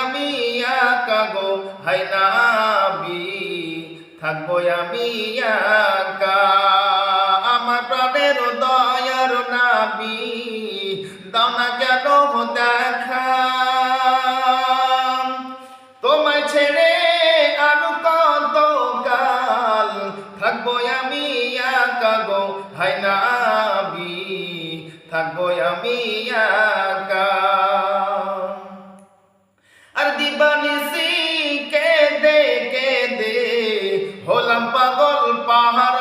আমি একা গো হায় নবী, থাকবো আমি একা। আমার প্রাণের দয়ার নবী, দাও না কেন দেখা, তোমায় ছেড়ে আর কত কাল থাকবো আমি একা গো হায় নবী, থাকবো আমি একা। আর দিবানিসি কেঁদে কেঁদে হলাম পাগল পাহাড়